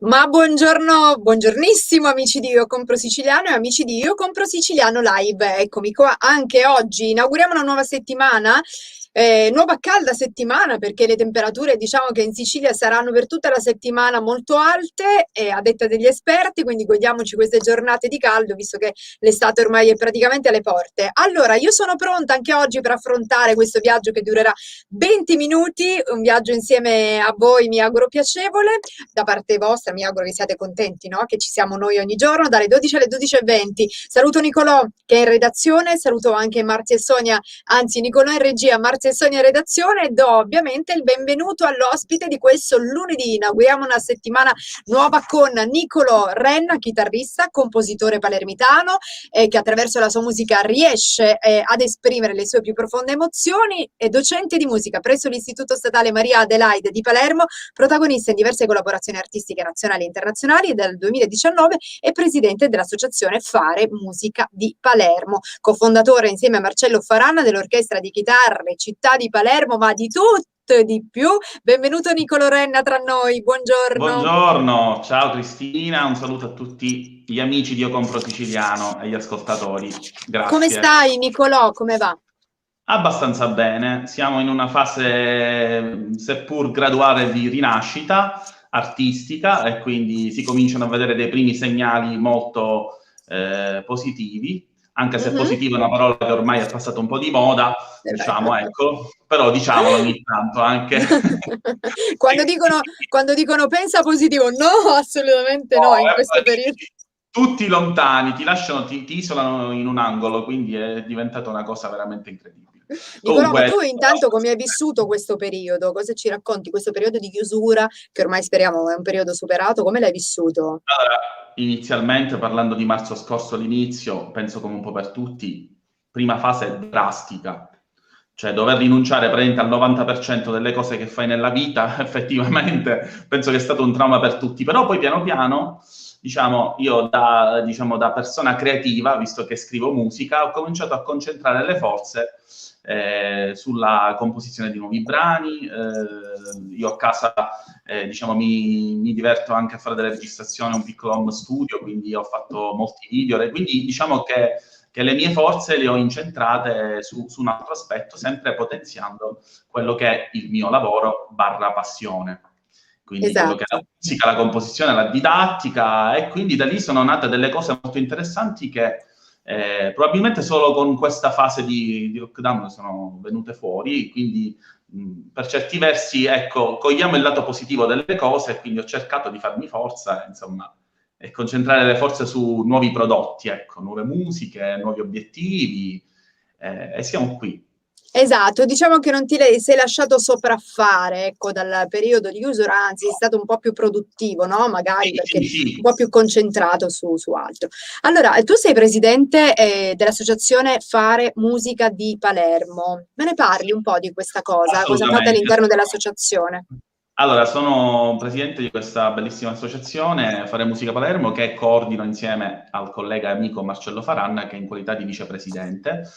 Ma buongiorno, buongiornissimo amici di Io Compro Siciliano e amici di Io Compro Siciliano Live. Eccomi qua anche oggi. Inauguriamo una nuova settimana, nuova calda settimana perché le temperature diciamo che in Sicilia saranno per tutta la settimana molto alte a detta degli esperti, quindi godiamoci queste giornate di caldo visto che l'estate ormai è praticamente alle porte. Allora, io sono pronta anche oggi per affrontare questo viaggio che durerà 20 minuti, un viaggio insieme a voi mi auguro piacevole. Da parte vostra mi auguro che siate contenti, no? Che ci siamo noi ogni giorno dalle 12 alle 12:20. Saluto Nicolò che è in redazione, saluto anche Marzia e Sonia, anzi Nicolò in regia, Marzia e Sonia in redazione e do ovviamente il benvenuto all'ospite di questo lunedì. Inauguriamo una settimana nuova con Nicolò Renna, chitarrista, compositore palermitano, che attraverso la sua musica riesce ad esprimere le sue più profonde emozioni, è docente di musica presso l'Istituto Statale Maria Adelaide di Palermo, protagonista in diverse collaborazioni artistiche nazionali e internazionali e dal 2019 è presidente dell'Associazione Fare Musica di Palermo, cofondatore insieme a Marcello Faranna dell'Orchestra di Chitarre Città di Palermo, ma di tutto e di più. Benvenuto Nicolò Renna tra noi, buongiorno. Buongiorno, ciao Cristina, un saluto a tutti gli amici di Io Compro Siciliano e gli ascoltatori. Come Grazie. stai Nicolò? Come va? Abbastanza bene, siamo in una fase seppur graduale di rinascita artistica e quindi si cominciano a vedere dei primi segnali molto positivi, anche se positivo è una parola che ormai è passata un po' di moda, diciamo, ecco, però diciamolo ogni tanto anche. Quando dicono pensa positivo, no, assolutamente no, in questo periodo. Tutti lontani, ti lasciano, ti isolano in un angolo, quindi è diventata una cosa veramente incredibile. Nicolò, ma tu intanto come hai vissuto questo periodo? Cosa ci racconti? Questo periodo di chiusura, che ormai speriamo è un periodo superato, come l'hai vissuto? Allora, inizialmente, parlando di marzo scorso all'inizio, penso come un po' per tutti, prima fase drastica, cioè dover rinunciare praticamente al 90% delle cose che fai nella vita, effettivamente, penso che è stato un trauma per tutti, però poi piano piano, diciamo, io da persona creativa, visto che scrivo musica, ho cominciato a concentrare le forze sulla composizione di nuovi brani. Io a casa diciamo mi diverto anche a fare delle registrazioni, un piccolo home studio, quindi ho fatto molti video e quindi diciamo che le mie forze le ho incentrate su un altro aspetto, sempre potenziando quello che è il mio lavoro barra passione. Quindi quello che è la musica, la composizione, la didattica, e quindi da lì sono nate delle cose molto interessanti che probabilmente solo con questa fase di lockdown sono venute fuori, quindi per certi versi, ecco, cogliamo il lato positivo delle cose e quindi ho cercato di farmi forza, insomma, e concentrare le forze su nuovi prodotti, ecco, nuove musiche, nuovi obiettivi, e siamo qui. Esatto, diciamo che non ti sei lasciato sopraffare, ecco, dal periodo di chiusura, anzi sei stato un po' più produttivo, no? Magari perché Sì. un po' più concentrato su altro. Allora, tu sei presidente dell'Associazione Fare Musica di Palermo. Me ne parli un po' di questa cosa? Cosa fate all'interno dell'associazione? Allora, sono presidente di questa bellissima associazione, Fare Musica Palermo, che coordino insieme al collega e amico Marcello Faranna, che è in qualità di vicepresidente.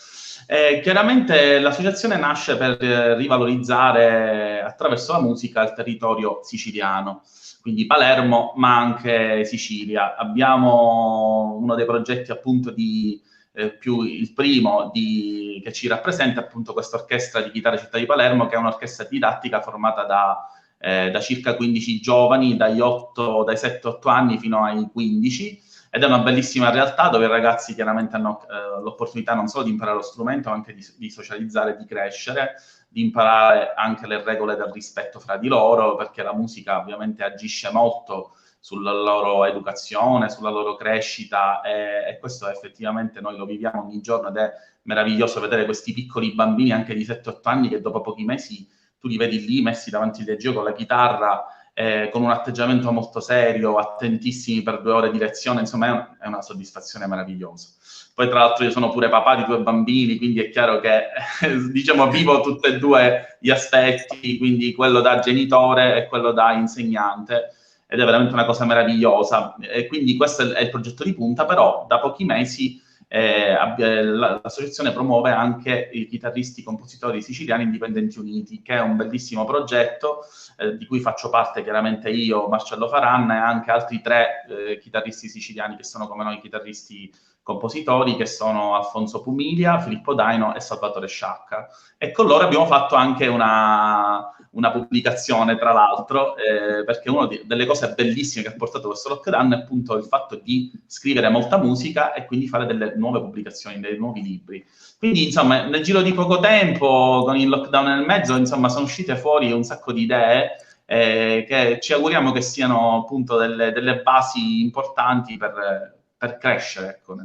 Chiaramente l'associazione nasce per rivalorizzare attraverso la musica il territorio siciliano, quindi Palermo, ma anche Sicilia. Abbiamo uno dei progetti appunto il primo che ci rappresenta appunto questa orchestra di chitarre Città di Palermo, che è un'orchestra didattica formata da circa 15 giovani, dai 7-8 anni fino ai 15, ed è una bellissima realtà dove i ragazzi chiaramente hanno l'opportunità non solo di imparare lo strumento, ma anche di socializzare, di crescere, di imparare anche le regole del rispetto fra di loro, perché la musica ovviamente agisce molto sulla loro educazione, sulla loro crescita, e questo effettivamente noi lo viviamo ogni giorno ed è meraviglioso vedere questi piccoli bambini anche di 7-8 anni che dopo pochi mesi tu li vedi lì messi davanti al leggio con la chitarra, con un atteggiamento molto serio, attentissimi per 2 ore di lezione, insomma è una soddisfazione meravigliosa. Poi tra l'altro io sono pure papà di 2 bambini, quindi è chiaro che diciamo vivo tutti e 2 gli aspetti, quindi quello da genitore e quello da insegnante, ed è veramente una cosa meravigliosa. E quindi questo è il progetto di punta, però da pochi mesi l'associazione promuove anche i chitarristi compositori siciliani indipendenti uniti, che è un bellissimo progetto di cui faccio parte chiaramente io, Marcello Faranna, e anche altri 3 chitarristi siciliani che sono come noi chitarristi compositori, che sono Alfonso Pumilia, Filippo Daino e Salvatore Sciacca. E con loro abbiamo fatto anche una pubblicazione, tra l'altro, perché una delle cose bellissime che ha portato questo lockdown è appunto il fatto di scrivere molta musica e quindi fare delle nuove pubblicazioni, dei nuovi libri. Quindi, insomma, nel giro di poco tempo, con il lockdown nel mezzo, insomma, sono uscite fuori un sacco di idee che ci auguriamo che siano appunto delle basi importanti per crescere, ecco,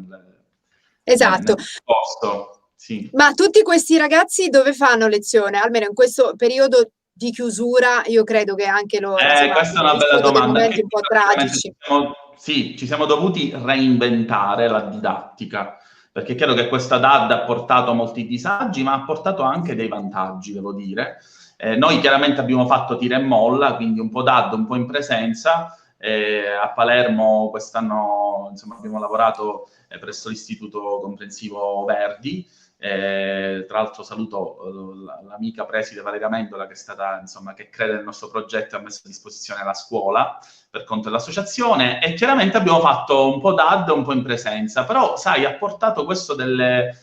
Esatto. nel posto. Sì. Ma tutti questi ragazzi dove fanno lezione? Almeno in questo periodo di chiusura, io credo che anche loro questa è una bella domanda. momenti un po' tragici. Ci siamo dovuti reinventare la didattica, perché è chiaro che questa DAD ha portato molti disagi, ma ha portato anche dei vantaggi, devo dire. Noi chiaramente abbiamo fatto tira e molla, quindi un po' DAD, un po' in presenza. A Palermo quest'anno, insomma, abbiamo lavorato presso l'Istituto Comprensivo Verdi. Tra l'altro saluto l'amica preside Valeria Mendola, che è stata, insomma, che crede nel nostro progetto e ha messo a disposizione la scuola per conto dell'associazione, e chiaramente abbiamo fatto un po' DAD, un po' in presenza, però sai, ha portato questo delle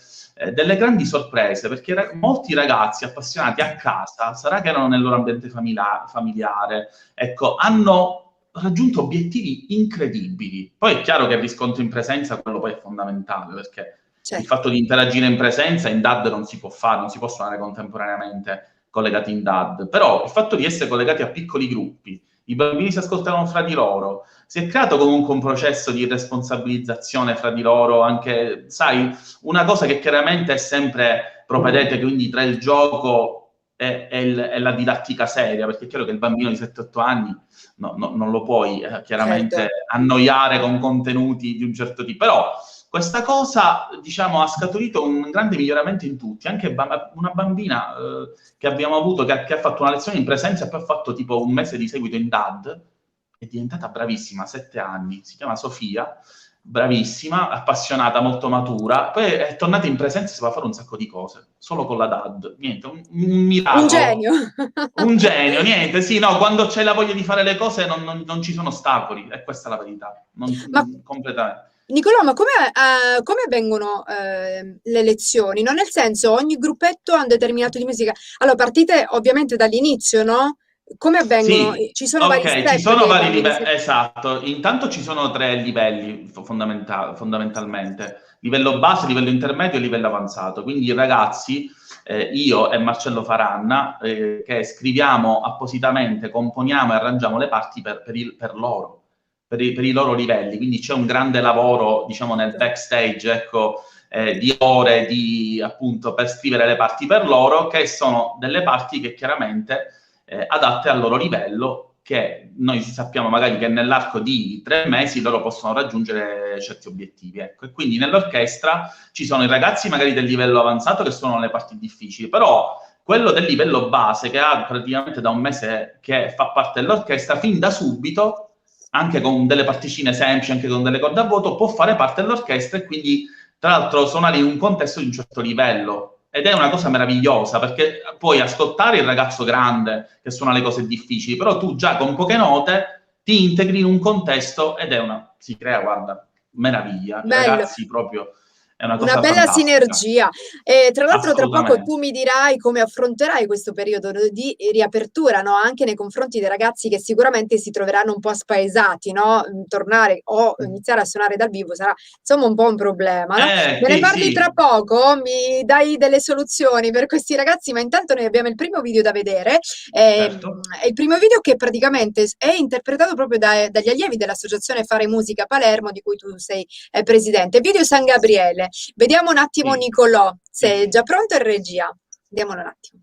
grandi sorprese, perché molti ragazzi appassionati a casa, sarà che erano nel loro ambiente familiare, ecco, hanno raggiunto obiettivi incredibili. Poi è chiaro che il riscontro in presenza, quello poi è fondamentale, perché il fatto di interagire in presenza in DAD non si può fare, non si può suonare contemporaneamente collegati in DAD, però il fatto di essere collegati a piccoli gruppi, i bambini si ascoltano fra di loro, si è creato comunque un processo di responsabilizzazione fra di loro, anche, sai, una cosa che chiaramente è sempre propedeutica, quindi tra il gioco e la didattica seria, perché è chiaro che il bambino di 7-8 anni non lo puoi chiaramente annoiare con contenuti di un certo tipo, però questa cosa, diciamo, ha scaturito un grande miglioramento in tutti, anche una bambina che abbiamo avuto, che ha fatto una lezione in presenza e poi ha fatto tipo un mese di seguito in DAD, è diventata bravissima, 7 anni, si chiama Sofia, bravissima, appassionata, molto matura, poi è tornata in presenza e si va a fare un sacco di cose, solo con la DAD, niente, un miracolo. Un genio! Un genio, niente, sì, no, quando c'è la voglia di fare le cose non ci sono ostacoli, e questa è la verità, completamente. Nicolò, ma come avvengono le lezioni? No? Nel senso, ogni gruppetto ha un determinato di musica. Allora, partite ovviamente dall'inizio, no? Come avvengono? Sì, Ci sono vari step? Ci sono vari livelli, esatto. Intanto ci sono 3 livelli fondamentalmente. Livello base, livello intermedio e livello avanzato. Quindi i ragazzi, io e Marcello Faranna, che scriviamo appositamente, componiamo e arrangiamo le parti per loro. Per i loro livelli, quindi c'è un grande lavoro, diciamo, nel backstage, ecco, di ore appunto per scrivere le parti per loro, che sono delle parti che chiaramente adatte al loro livello, che noi sappiamo magari che nell'arco di 3 mesi loro possono raggiungere certi obiettivi, ecco. E quindi nell'orchestra ci sono i ragazzi magari del livello avanzato, che sono le parti difficili, però quello del livello base, che ha praticamente da un mese che fa parte dell'orchestra, fin da subito, anche con delle particine semplici, anche con delle corde a vuoto, può fare parte dell'orchestra e quindi, tra l'altro, suonare in un contesto di un certo livello. Ed è una cosa meravigliosa, perché puoi ascoltare il ragazzo grande che suona le cose difficili, però tu già con poche note ti integri in un contesto ed si crea, guarda, meraviglia. I ragazzi proprio... È una cosa bella fantastica. Sinergia. E tra l'altro tra poco tu mi dirai come affronterai questo periodo di riapertura, no? Anche nei confronti dei ragazzi che sicuramente si troveranno un po' spaesati, no? Tornare o iniziare a suonare dal vivo sarà insomma un po' un problema, no? Me ne parli tra poco, mi dai delle soluzioni per questi ragazzi, ma intanto noi abbiamo il primo video da vedere. Certo. È il primo video che praticamente è interpretato proprio dagli allievi dell'Associazione Fare Musica Palermo, di cui tu sei presidente. Video San Gabriele. Vediamo un attimo Nicolò, se è già pronto in regia. Vediamolo un attimo.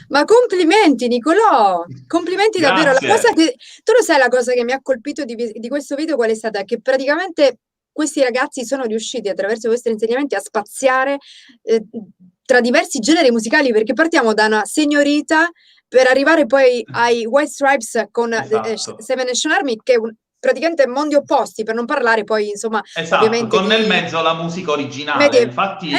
Ma complimenti Nicolò, complimenti davvero. La cosa Grazie. che, tu lo sai la cosa che mi ha colpito di questo video qual è stata? Che praticamente questi ragazzi sono riusciti attraverso questi insegnamenti a spaziare tra diversi generi musicali, perché partiamo da una Signorita per arrivare poi ai White Stripes con Esatto. Seven Nation Army, che è praticamente mondi opposti, per non parlare poi, insomma, Esatto, ovviamente con nel di mezzo la musica originale. medie. Infatti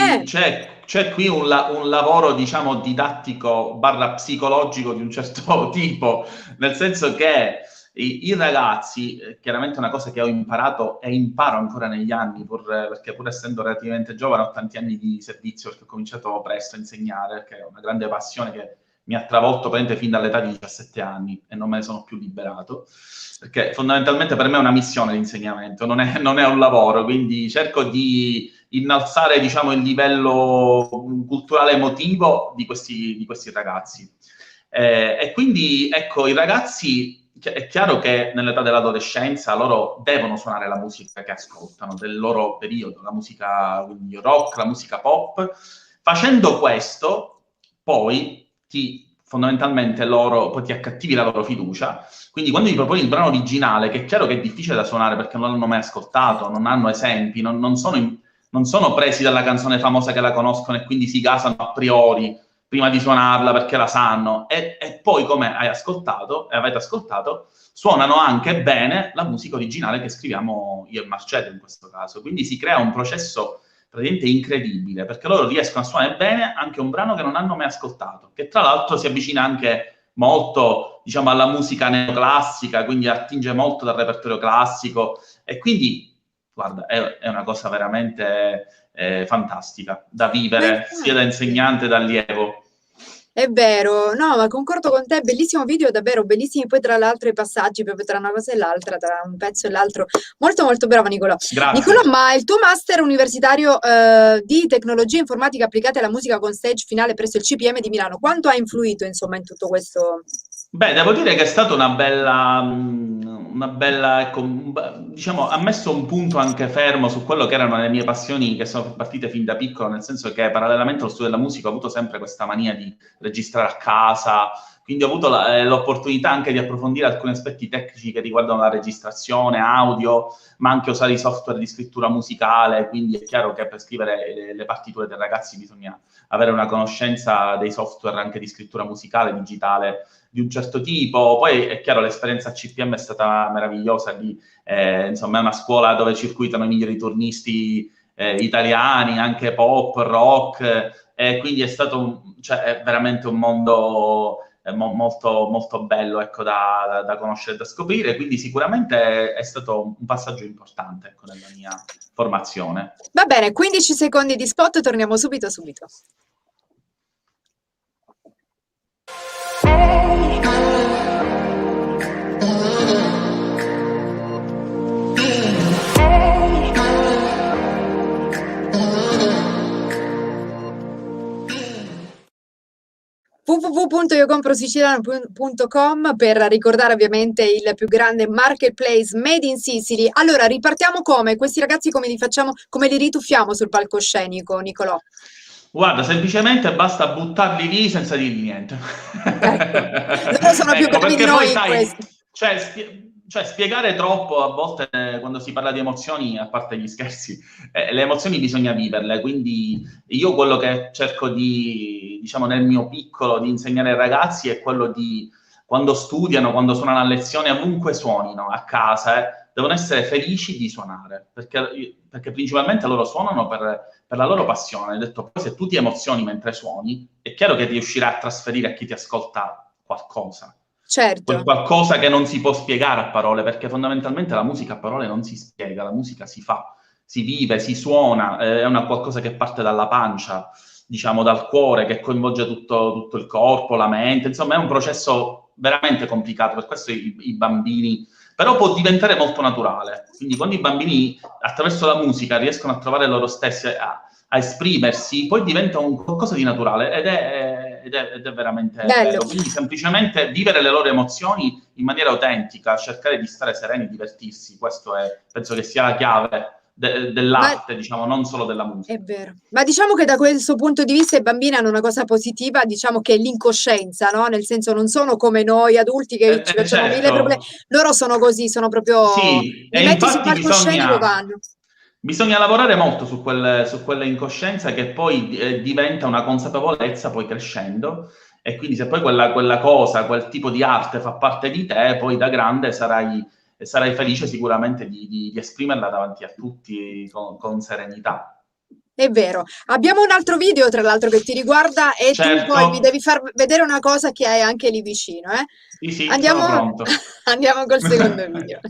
c'è qui un lavoro, diciamo, didattico barra psicologico di un certo tipo, nel senso che i ragazzi, chiaramente è una cosa che ho imparato e imparo ancora negli anni, perché pur essendo relativamente giovane ho tanti anni di servizio, perché ho cominciato presto a insegnare, che è una grande passione che mi ha travolto praticamente fin dall'età di 17 anni e non me ne sono più liberato, perché fondamentalmente per me è una missione l'insegnamento, non è un lavoro, quindi cerco di innalzare, diciamo, il livello culturale emotivo di questi ragazzi. E quindi, ecco, i ragazzi, è chiaro che nell'età dell'adolescenza loro devono suonare la musica che ascoltano, del loro periodo, la musica quindi rock, la musica pop. Facendo questo, poi fondamentalmente poi ti accattivi la loro fiducia, quindi quando gli proponi il brano originale, che è chiaro che è difficile da suonare perché non l'hanno mai ascoltato, non hanno esempi, non sono presi dalla canzone famosa che la conoscono e quindi si gasano a priori prima di suonarla perché la sanno, e poi, come avete ascoltato, suonano anche bene la musica originale che scriviamo io e Marcello in questo caso. Quindi si crea un processo praticamente incredibile, perché loro riescono a suonare bene anche un brano che non hanno mai ascoltato, che tra l'altro si avvicina anche molto, diciamo, alla musica neoclassica, quindi attinge molto dal repertorio classico, e quindi, guarda, è una cosa veramente fantastica da Ma vivere sia da infatti. insegnante che da allievo. È vero, no, ma concordo con te, bellissimo video, davvero bellissimi, poi tra l'altro i passaggi proprio tra una cosa e l'altra, tra un pezzo e l'altro, molto molto bravo Nicolò. Nicolò, Grazie. ma il tuo master universitario di tecnologie informatiche applicate alla musica con stage finale presso il CPM di Milano, quanto ha influito insomma in tutto questo? Beh, devo dire che è stata una bella, ecco, diciamo, ha messo un punto anche fermo su quello che erano le mie passioni che sono partite fin da piccolo, nel senso che parallelamente allo studio della musica ho avuto sempre questa mania di registrare a casa, quindi ho avuto l'opportunità anche di approfondire alcuni aspetti tecnici che riguardano la registrazione, audio, ma anche usare i software di scrittura musicale, quindi è chiaro che per scrivere le partiture dei ragazzi bisogna avere una conoscenza dei software anche di scrittura musicale, digitale, di un certo tipo. Poi è chiaro, l'esperienza a CPM è stata meravigliosa, insomma è una scuola dove circuitano i migliori turnisti italiani, anche pop, rock, e quindi è stato cioè, è veramente un mondo molto, molto bello, ecco, da conoscere e da scoprire, quindi sicuramente è stato un passaggio importante, ecco, nella mia formazione. Va bene, 15 secondi di spot, torniamo subito subito. www.iocomprosiciliano.com per ricordare ovviamente il più grande marketplace made in Sicily. Allora, ripartiamo come? Questi ragazzi come li facciamo, come li rituffiamo sul palcoscenico, Nicolò? Guarda, semplicemente basta buttarli lì senza dirgli niente. Ecco, loro sono più Ecco, bravi di perché poi noi in sai, questo. cioè, spiegare troppo a volte quando si parla di emozioni, a parte gli scherzi, le emozioni bisogna viverle, quindi io quello che cerco di, diciamo, nel mio piccolo, di insegnare ai ragazzi è quello di, quando studiano, quando suonano a lezione, ovunque suonino, a casa, devono essere felici di suonare, perché principalmente loro suonano per la loro passione. Ho detto, poi se tu ti emozioni mentre suoni, è chiaro che riuscirai a trasferire a chi ti ascolta qualcosa. Certo, Quel qualcosa che non si può spiegare a parole, perché fondamentalmente la musica a parole non si spiega, la musica si fa, si vive, si suona, è una qualcosa che parte dalla pancia, diciamo dal cuore, che coinvolge tutto il corpo, la mente, insomma è un processo veramente complicato, per questo i bambini, però può diventare molto naturale, quindi quando i bambini attraverso la musica riescono a trovare loro stessi, a esprimersi, poi diventa un qualcosa di naturale ed è veramente bello. bello. Quindi semplicemente vivere le loro emozioni in maniera autentica, cercare di stare sereni, divertirsi, questo penso che sia la chiave dell'arte, diciamo, non solo della musica. È vero, ma diciamo che da questo punto di vista i bambini hanno una cosa positiva, diciamo che è l'incoscienza, no? Nel senso non sono come noi adulti che ci facciamo mille problemi, Certo, loro sono così, sono proprio, sì, li e metti sul infatti palcoscenico, vanno. bisogna lavorare molto su quella incoscienza che poi diventa una consapevolezza poi crescendo, e quindi se poi quella cosa, quel tipo di arte fa parte di te, poi da grande sarai felice sicuramente di esprimerla davanti a tutti con serenità. È vero. Abbiamo un altro video, tra l'altro, che ti riguarda e tu Certo, poi mi devi far vedere una cosa che hai anche lì vicino, eh? sì, sì, sono Andiamo, pronto. andiamo col secondo video.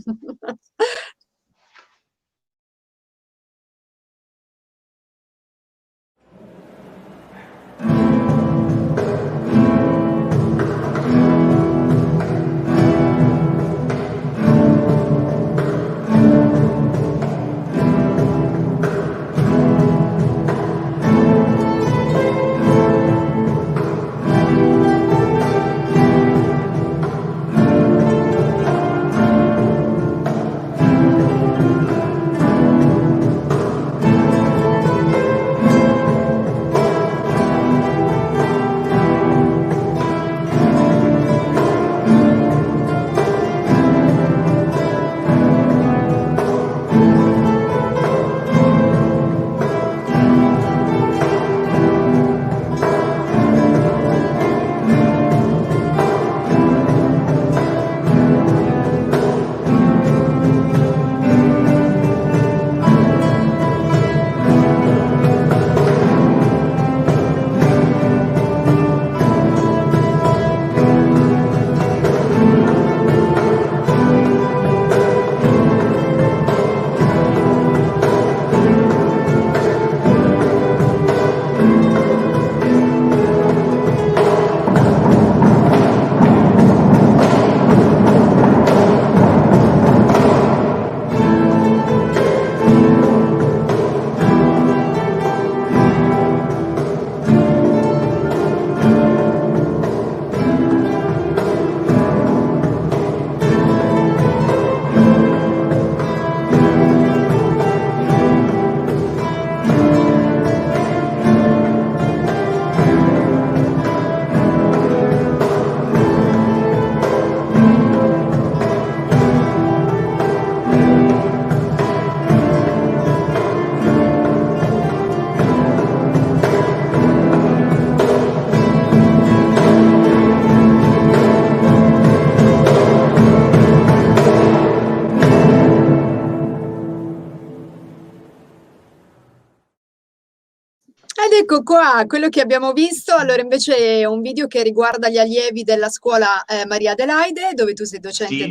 Ed ecco qua quello che abbiamo visto. Allora, invece è un video che riguarda gli allievi della scuola Maria Adelaide, dove tu sei Sì,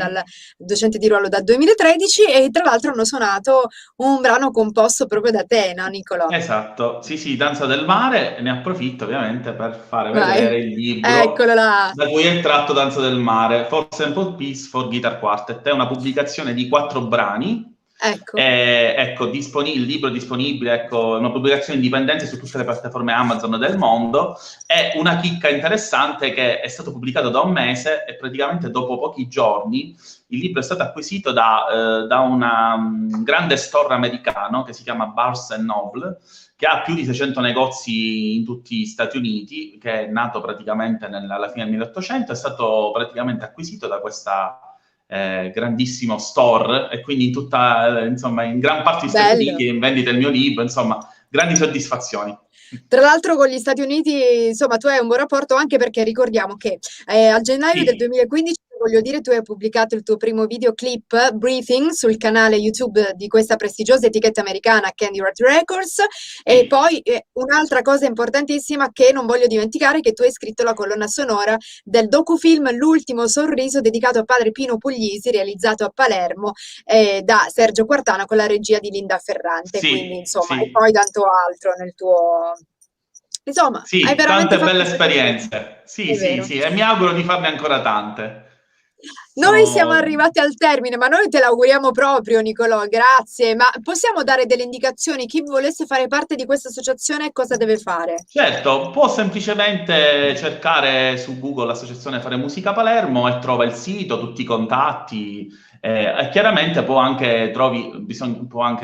docente di ruolo dal 2013 e tra l'altro hanno suonato un brano composto proprio da te, no, Nicolò? esatto, sì, sì, Danza del mare, ne approfitto ovviamente per fare Vai, vedere il libro eccolo là. da cui è tratto Danza del mare, For Sample Piece for Guitar Quartet. È una pubblicazione di 4 brani, Ecco, ecco, il libro è disponibile, ecco, è una pubblicazione indipendente su tutte le piattaforme Amazon del mondo. È una chicca interessante che è stato pubblicato da un mese e praticamente dopo pochi giorni il libro è stato acquisito da una grande store americano che si chiama Barnes Noble, che ha più di 600 negozi in tutti gli Stati Uniti, che è nato praticamente alla fine del 1800, è stato praticamente acquisito da questa grandissimo store, e quindi insomma, in gran parte degli Stati bello. Uniti è in vendita il mio libro, insomma, grandi soddisfazioni. Tra l'altro con gli Stati Uniti, insomma, tu hai un buon rapporto anche perché ricordiamo che a gennaio del Sì, 2015, voglio dire, tu hai pubblicato il tuo primo videoclip Breathing sul canale YouTube di questa prestigiosa etichetta americana Candy Rat Records e sì, poi un'altra cosa importantissima che non voglio dimenticare è che tu hai scritto la colonna sonora del docufilm L'ultimo sorriso dedicato a padre Pino Puglisi realizzato a Palermo da Sergio Quartana con la regia di Linda Ferrante, quindi sì, insomma, e sì, poi tanto altro nel tuo... Insomma, hai sì, veramente tante fatto belle un sacco di cose. esperienze. Sì, È sì, vero. sì, e mi auguro di farne ancora tante. Noi siamo Sono... arrivati al termine, ma noi te l'auguriamo proprio, Nicolò, grazie. Ma possiamo dare delle indicazioni? Chi volesse fare parte di questa associazione cosa deve fare? Certo, può semplicemente cercare su Google l'Associazione Fare Musica Palermo e trova il sito, tutti i contatti. E chiaramente può anche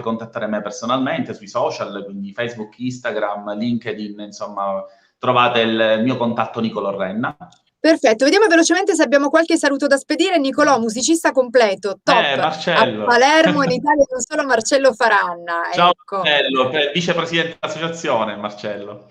contattare me personalmente sui social, quindi Facebook, Instagram, LinkedIn, insomma, trovate il mio contatto Nicolò Renna. Perfetto, vediamo velocemente se abbiamo qualche saluto da spedire. Nicolò, musicista completo, top. A Marcello. Palermo, in Italia, non solo Marcello Faranna, Ciao ecco. Marcello, vicepresidente dell'associazione, Marcello.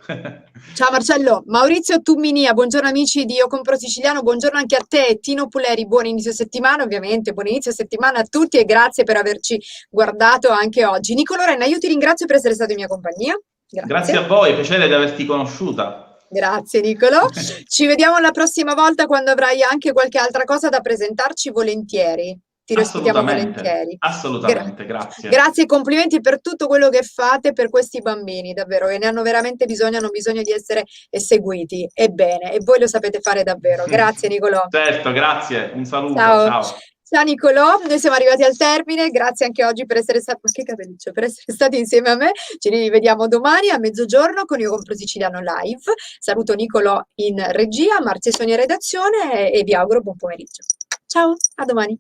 Ciao Marcello, Maurizio Tumminia, buongiorno amici di Io Compro Siciliano, buongiorno anche a te, Tino Puleri, buon inizio settimana ovviamente, buon inizio settimana a tutti e grazie per averci guardato anche oggi. Nicolò Renna, io ti ringrazio per essere stato in mia compagnia, Grazie grazie. a voi, piacere di averti conosciuta. Grazie Nicolò, ci vediamo la prossima volta quando avrai anche qualche altra cosa da presentarci volentieri, ti lo ospitiamo Assolutamente, volentieri. assolutamente, grazie. Grazie e complimenti per tutto quello che fate per questi bambini, davvero, che ne hanno veramente bisogno, hanno bisogno di essere seguiti. Ebbene, e voi lo sapete fare davvero. Grazie Nicolò. Certo, grazie, un saluto, Ciao. ciao. Ciao Nicolò, noi siamo arrivati al termine, grazie anche oggi per essere stati, ma che capelliccio, per essere stati insieme a me, ci rivediamo domani a mezzogiorno con Io Compro Siciliano Live, saluto Nicolò in regia, Marzia e Sonia in redazione e vi auguro buon pomeriggio. Ciao, a domani.